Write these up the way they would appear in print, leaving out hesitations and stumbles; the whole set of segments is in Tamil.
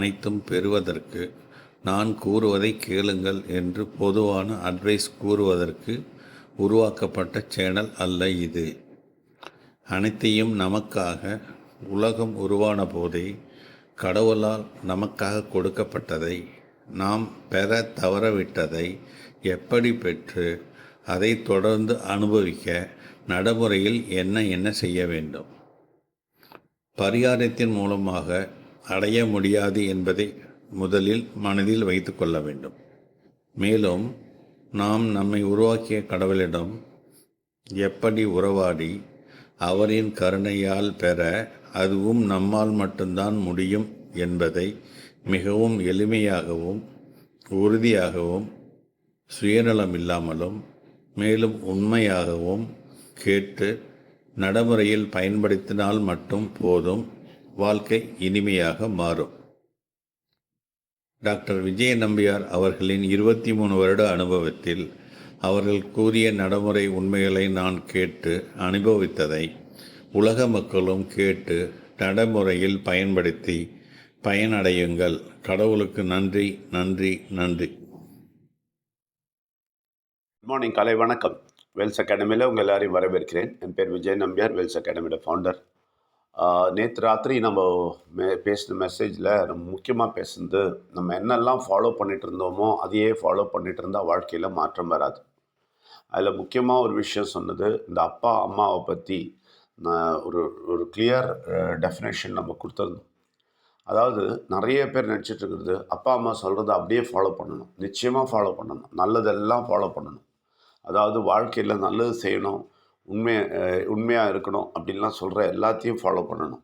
அனைத்தும் பெறுவதற்கு நான் கூறுவதை கேளுங்கள் என்று பொதுவான அட்வைஸ் கூறுவதற்கு உருவாக்கப்பட்ட சேனல் அல்ல இது. அனைத்தையும் நமக்காக உலகம் உருவான போதே கடவுளால் நமக்காக கொடுக்கப்பட்டதை நாம் பெற தவறவிட்டதை எப்படி பெற்று அதை தொடர்ந்து அனுபவிக்க நடைமுறையில் என்ன செய்ய வேண்டும், பரிகாரத்தின் மூலமாக அடைய முடியாது என்பதை முதலில் மனதில் வைத்து கொள்ள வேண்டும். மேலும் நாம் நம்மை உருவாக்கிய கடவுளிடம் எப்படி உறவாடி அவரின் கருணையால் பெற அதுவும் நம்மால் மட்டும்தான் முடியும் என்பதை மிகவும் எளிமையாகவும் உறுதியாகவும் சுயநலம் இல்லாமலும் மேலும் உண்மையாகவும் கேட்டு நடைமுறையில் பயன்படுத்தினால் மட்டும் போதும், வாழ்க்கை இனிமையாக மாறும். டாக்டர் விஜய நம்பியார் அவர்களின் 23 வருட அனுபவத்தில் அவர்கள் கூறிய நடைமுறை உண்மைகளை நான் கேட்டு அனுபவித்ததை உலக மக்களும் கேட்டு நடைமுறையில் பயன்படுத்தி பயனடையுங்கள். கடவுளுக்கு நன்றி, நன்றி, நன்றி. குட் மார்னிங், காலை வணக்கம். வெல்ஸ் அகாடமியில் உங்கள் எல்லாரையும் வரவேற்கிறேன். என் பேர் விஜய் நம்பியார், வெல்ஸ் அகாடமியோட ஃபவுண்டர். நேற்று ராத்திரி நம்ம பேசின மெசேஜில் நம்ம முக்கியமாக பேசுனது, நம்ம என்னெல்லாம் ஃபாலோ பண்ணிகிட்டு இருந்தோமோ அதையே ஃபாலோ பண்ணிகிட்டு இருந்தால் வாழ்க்கையில் மாற்றம் வராது. அதில் முக்கியமாக ஒரு விஷயம் சொன்னது, இந்த அப்பா அம்மாவை பற்றி ஒரு ஒரு கிளியர் டெஃபினேஷன் நம்ம கொடுத்துருந்தோம். அதாவது நிறைய பேர் நினச்சிட்டு இருக்கிறது, அப்பா அம்மா சொல்கிறத அப்படியே ஃபாலோ பண்ணணும். நிச்சயமாக ஃபாலோ பண்ணணும், நல்லதெல்லாம் ஃபாலோ பண்ணணும். அதாவது வாழ்க்கையில் நல்லது செய்யணும், உண்மையாக இருக்கணும் அப்படின்லாம் சொல்கிற எல்லாத்தையும் ஃபாலோ பண்ணணும்.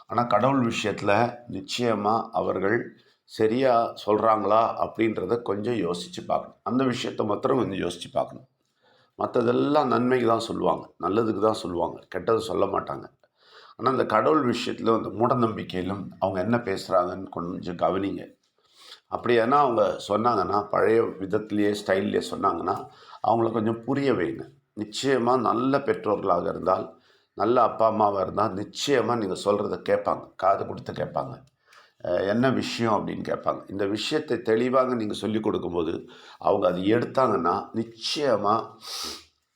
ஆனால் கடவுள் விஷயத்தில் நிச்சயமாக அவர்கள் சரியாக சொல்கிறாங்களா அப்படின்றத கொஞ்சம் யோசித்து பார்க்கணும். அந்த விஷயத்தை மாத்திரம் கொஞ்சம் யோசித்து பார்க்கணும். மற்றதெல்லாம் நன்மைக்கு தான் சொல்லுவாங்க, நல்லதுக்கு தான் சொல்லுவாங்க, கெட்டது சொல்ல மாட்டாங்க. ஆனால் இந்த கடவுள் விஷயத்தில் வந்து மூட நம்பிக்கையிலும் அவங்க என்ன பேசுகிறாங்கன்னு கொஞ்சம் கவனிங்க. அப்படி ஏன்னா அவங்க சொன்னாங்கன்னா, பழைய விதத்துலேயே ஸ்டைல்லையே சொன்னாங்கன்னா அவங்கள கொஞ்சம் புரிய வைங்க. நிச்சயமாக நல்ல பெற்றோர்களாக இருந்தால், நல்ல அப்பா அம்மாவாக இருந்தால் நிச்சயமாக நீங்கள் சொல்கிறத கேட்பாங்க, காது கொடுத்து கேட்பாங்க. என்ன விஷயம் அப்படின்னு கேட்பாங்க. இந்த விஷயத்தை தெளிவாக நீங்கள் சொல்லிக் கொடுக்கும்போது அவங்க அதை எடுத்தாங்கன்னா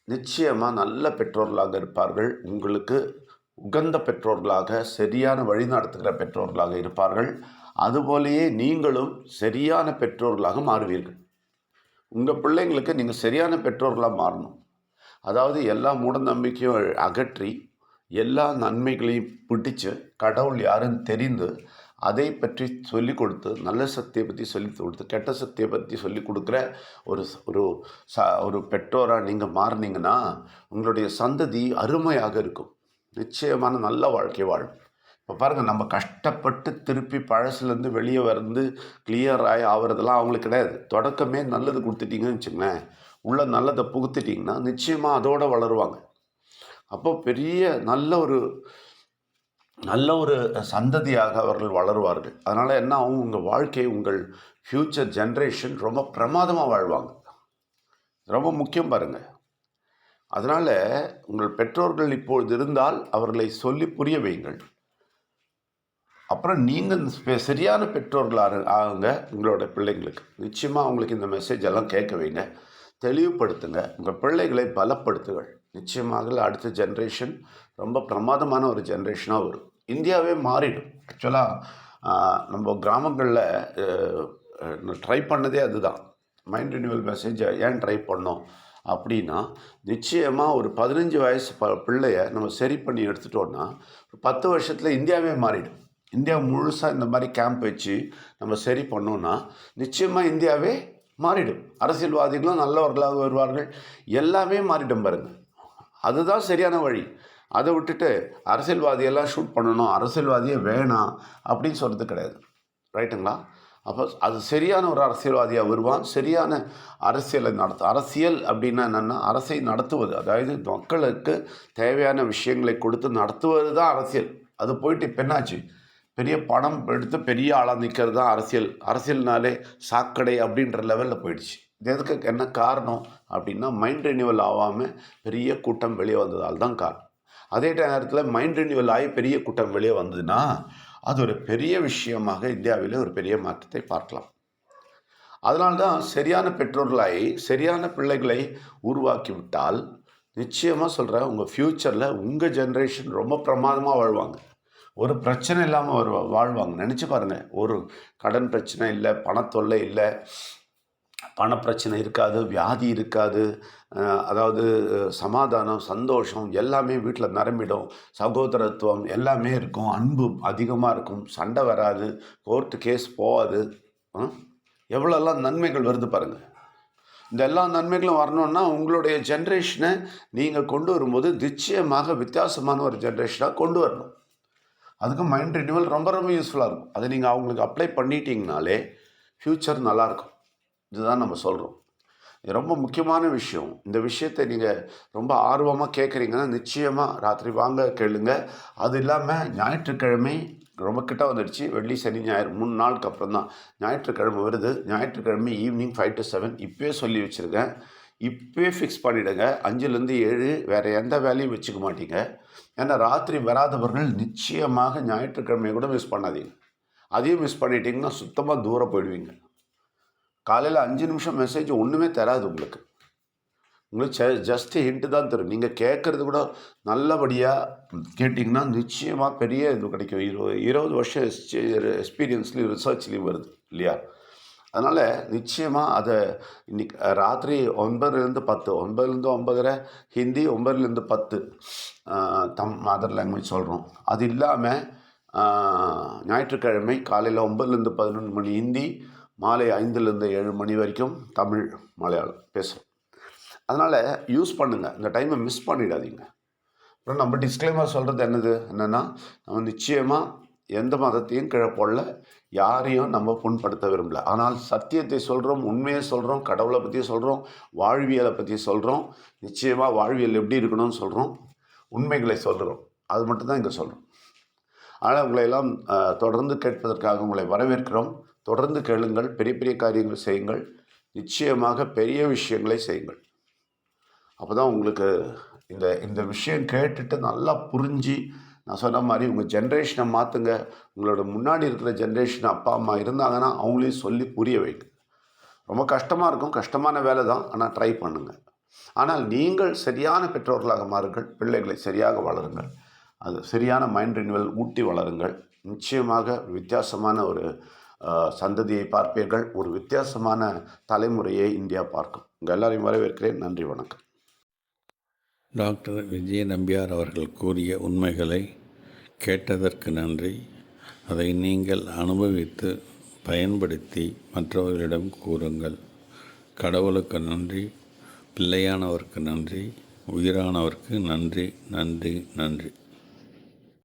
நிச்சயமாக நல்ல பெற்றோர்களாக இருப்பார்கள். உங்களுக்கு உகந்த பெற்றோர்களாக, சரியான வழி நடத்துகிற பெற்றோர்களாக இருப்பார்கள். அதுபோலேயே நீங்களும் சரியான பெற்றோர்களாக மாறுவீர்கள். உங்கள் பிள்ளைங்களுக்கு நீங்கள் சரியான பெற்றோர்களாக மாறணும். அதாவது எல்லா மூட நம்பிக்கையும் அகற்றி எல்லா நன்மைகளையும் பிடிச்சு கடவுள் யாருன்னு தெரிந்து அதை பற்றி சொல்லிக் கொடுத்து, நல்ல சக்தியை பற்றி சொல்லிக் கொடுத்து கெட்ட சக்தியை பற்றி சொல்லிக் கொடுக்குற ஒரு பெற்றோராக நீங்கள் மாறினீங்கன்னா உங்களுடைய சந்ததி அருமையாக இருக்கும். நிச்சயமான நல்ல வாழ்க்கை வாழும். இப்போ பாருங்கள், நம்ம கஷ்டப்பட்டு திருப்பி பழசுலேருந்து வெளியே வந்து கிளியர் ஆகிறதெல்லாம் அவங்களுக்கு கிடையாது. தொடக்கமே நல்லது கொடுத்துட்டிங்கன்னு வச்சுங்களேன், உள்ள நல்லதை புகுத்திட்டிங்கன்னா நிச்சயமாக அதோடு வளருவாங்க. அப்போ பெரிய நல்ல ஒரு சந்ததியாக அவர்கள் வளருவார்கள். அதனால் என்ன ஆகும், உங்கள் வாழ்க்கை, உங்கள் ஃப்யூச்சர் ஜென்ரேஷன் ரொம்ப பிரமாதமாக வாழ்வாங்க. ரொம்ப முக்கியம் பாருங்கள். அதனால் உங்கள் பெற்றோர்கள் இப்பொழுது இருந்தால் அவர்களை சொல்லி புரிய வையுங்கள். அப்புறம் நீங்கள் சரியான பெற்றோர்களாக ஆகுங்க. உங்களோட பிள்ளைங்களுக்கு நிச்சயமாக அவங்களுக்கு இந்த மெசேஜ் எல்லாம் கேட்க வைங்க, தெளிவுபடுத்துங்க, உங்கள் பிள்ளைகளை பலப்படுத்துங்கள். நிச்சயமாக அடுத்த ஜென்ரேஷன் ரொம்ப பிரமாதமான ஒரு ஜென்ரேஷனாக வரும். இந்தியாவே மாறிடும். ஆக்சுவலாக நம்ம கிராமங்களில் ட்ரை பண்ணதே அதுதான். மைண்ட் ரினியூவல் மெசேஜை ஏன் ட்ரை பண்ணோம் அப்படின்னா, நிச்சயமாக ஒரு 15 வயசு பிள்ளைய நம்ம சரி பண்ணி எடுத்துட்டோன்னா 10 வருஷத்தில் இந்தியாவே மாறிடும். இந்தியா முழுசாக இந்த மாதிரி கேம்ப் வச்சு நம்ம சரி பண்ணோன்னா நிச்சயமாக இந்தியாவே மாறிடும். அரசியல்வாதிகளும் நல்லவர்களாக வருவார்கள், எல்லாமே மாறிடும் பாருங்கள். அதுதான் சரியான வழி. அதை விட்டுட்டு அரசியல்வாதியெல்லாம் ஷூட் பண்ணணும், அரசியல்வாதியே வேணாம் அப்படின்னு சொல்கிறது கிடையாது. ரைட்டுங்களா? அப்போ அது சரியான ஒரு அரசியல்வாதியாக வருவான். சரியான அரசியலை அரசியல் அப்படின்னா என்னென்னா, அரசை நடத்துவது, அதாவது மக்களுக்கு தேவையான விஷயங்களை கொடுத்து நடத்துவது தான் அரசியல். அது போயிட்டு இப்போ என்னாச்சு, பெரிய பணம் எடுத்து பெரிய ஆளாக நிற்கிறது தான் அரசியல். அரசியல்னாலே சாக்கடை அப்படின்ற லெவலில் போயிடுச்சு. இது எதுக்கு, என்ன காரணம் அப்படின்னா, மைண்ட் ரினியூவல் ஆகாமல் பெரிய கூட்டம் வெளியே வந்ததால் தான் காரணம். அதே நேரத்தில் மைண்ட் ரினியூவல் ஆகி பெரிய கூட்டம் வெளியே வந்ததுன்னா அது ஒரு பெரிய விஷயமாக இந்தியாவிலே ஒரு பெரிய மாற்றத்தை பார்க்கலாம். அதனால்தான் சரியான பெற்றோர்களாய் சரியான பிள்ளைகளை உருவாக்கிவிட்டால், நிச்சயமா சொல்றேன், உங்க ஃப்யூச்சர்ல உங்க ஜெனரேஷன் ரொம்ப பிரமாதமா வாழ்வாங்க. ஒரு பிரச்சனை இல்லாம வாழ்வாங்க. நெனச்சு பாருங்க. ஒரு கடன் பிரச்சனை இல்ல, பணத்தொல்லை இல்ல, பணப்பிரச்சனை இருக்காது, வியாதி இருக்காது. அதாவது சமாதானம், சந்தோஷம் எல்லாமே வீட்ல நிரம்பிடும். சகோதரத்துவம் எல்லாமே இருக்கும். அன்பு அதிகமா இருக்கும். சண்டை வராது. கோர்ட் கேஸ் போகாது. அ எவ்வளோலாம் நன்மைகள் வருது பாருங்க. இந்த எல்லா நன்மைகளும் வரணும்னா, உங்களுடைய ஜெனரேஷனை நீங்க கொண்டு வரும்போது, நிச்சயமாக வித்தியாசமான ஒரு ஜெனரேஷனா கொண்டு வரணும். அதுக்கு மைண்ட் ரினிவல் ரொம்ப ரொம்ப யூஸ்ஃபுல்லா இருக்கும். அதை நீங்க அவங்களுக்கு அப்ளை பண்ணிட்டீங்கனாலே, ஃப்யூச்சர் நல்லாயிருக்கும். இதுதான் நம்ம சொல்றோம். இது ரொம்ப முக்கியமான விஷயம். இந்த விஷயத்தை நீங்க ரொம்ப ஆர்வமா கேட்குறீங்கன்னா, நிச்சயமா ராத்திரி வாங்க கேளுங்க. அது இல்லாம ஞாயிற்றுக்கிழமை ரொம்ப கிட்ட வந்துடுச்சு. வெள்ளி, சனி, ஞாயிறு 3 நாளுக்கு அப்புறம் தான் ஞாயிற்றுக்கிழமை வருது. ஞாயிற்றுக்கிழமை ஈவினிங் 5 to 7 இப்பயே சொல்லி வச்சுருக்கேன். இப்பயே ஃபிக்ஸ் பண்ணிவிடுங்க. 5லேருந்து 7 வேறு எந்த வேலையும் வச்சுக்க மாட்டீங்க. ஏன்னா ராத்திரி வராதவர்கள் நிச்சயமாக ஞாயிற்றுக்கிழமையை கூட மிஸ் பண்ணாதீங்க. அதையும் மிஸ் பண்ணிட்டீங்கன்னா சுத்தமாக தூரம் போயிடுவீங்க. காலையில் 5 நிமிஷம் மெசேஜ் ஒன்றுமே தராது உங்களுக்கு. உங்களுக்கு ஜஸ்ட் ஹிண்ட்டு தான் தரும். நீங்கள் கேட்குறது கூட நல்லபடியாக கேட்டிங்கன்னா நிச்சயமாக பெரிய இது கிடைக்கும். 20 வருஷம் எக்ஸ்பீரியன்ஸ்லேயும் ரிசர்ச்லேயும் வருது இல்லையா? அதனால் நிச்சயமாக அதை இன்னைக்கு ராத்திரி 9லேருந்து 10, 9லேருந்து 9:30 ஹிந்தி, 9லேருந்து 10 மதர் லாங்குவேஜ் சொல்கிறோம். அது இல்லாமல் ஞாயிற்றுக்கிழமை காலையில் 9லேருந்து 11 மணி ஹிந்தி, மாலை 5லேருந்து 7 மணி வரைக்கும் தமிழ், மலையாளம் பேசுகிறோம். அதனால் யூஸ் பண்ணுங்கள். இந்த டைமை மிஸ் பண்ணிடாதீங்க. அப்புறம் நம்ம டிஸ்க்ளைமர் சொல்கிறது என்னென்னா, நம்ம நிச்சயமாக எந்த மதத்தையும் கீழே போடல, யாரையும் நம்ம புண்படுத்த விரும்பல. ஆனால் சத்தியத்தை சொல்கிறோம், உண்மையை சொல்கிறோம், கடவுளை பற்றி சொல்கிறோம், வாழ்வியலை பற்றி சொல்கிறோம். நிச்சயமாக வாழ்வியல் எப்படி இருக்கணும்னு சொல்கிறோம், உண்மைகளை சொல்கிறோம். அது மட்டும்தான் இங்கே சொல்கிறோம். ஆனால் உங்களை எல்லாம் தொடர்ந்து கேட்பதற்காக உங்களை வரவேற்கிறோம். தொடர்ந்து கேளுங்கள், பெரிய பெரிய காரியங்கள் செய்யுங்கள், நிச்சயமாக பெரிய விஷயங்களை செய்யுங்கள். அப்போ தான் உங்களுக்கு இந்த விஷயம் கேட்டுட்டு நல்லா புரிஞ்சு, நான் சொன்ன மாதிரி உங்கள் ஜென்ரேஷனை மாற்றுங்க. உங்களோட முன்னாடி இருக்கிற ஜென்ரேஷன் அப்பா அம்மா இருந்தாங்கன்னா அவங்களையும் சொல்லி புரிய வைங்க. ரொம்ப கஷ்டமாக இருக்கும், கஷ்டமான வேலை தான், ஆனால் ட்ரை பண்ணுங்கள். ஆனால் நீங்கள் சரியான பெற்றோர்களாக மாறுங்கள், பிள்ளைகளை சரியாக வளருங்கள், அது சரியான மைண்ட் ரினிவல் ஊட்டி வளருங்கள். நிச்சயமாக வித்தியாசமான ஒரு சந்ததியை பார்ப்பீர்கள். ஒரு வித்தியாசமான தலைமுறையை இந்தியா பார்க்கும். உங்கள் எல்லாரையும் வரவேற்கிறேன். நன்றி, வணக்கம். டாக்டர் விஜய நம்பியார் அவர்கள் கூறிய உண்மைகளை கேட்டதற்கு நன்றி. அதை நீங்கள் அனுபவித்து பயன்படுத்தி மற்றவர்களிடம் கூறுங்கள். கடவுளுக்கு நன்றி, பிள்ளையானவருக்கு நன்றி, உயிரானவருக்கு நன்றி, நன்றி, நன்றி.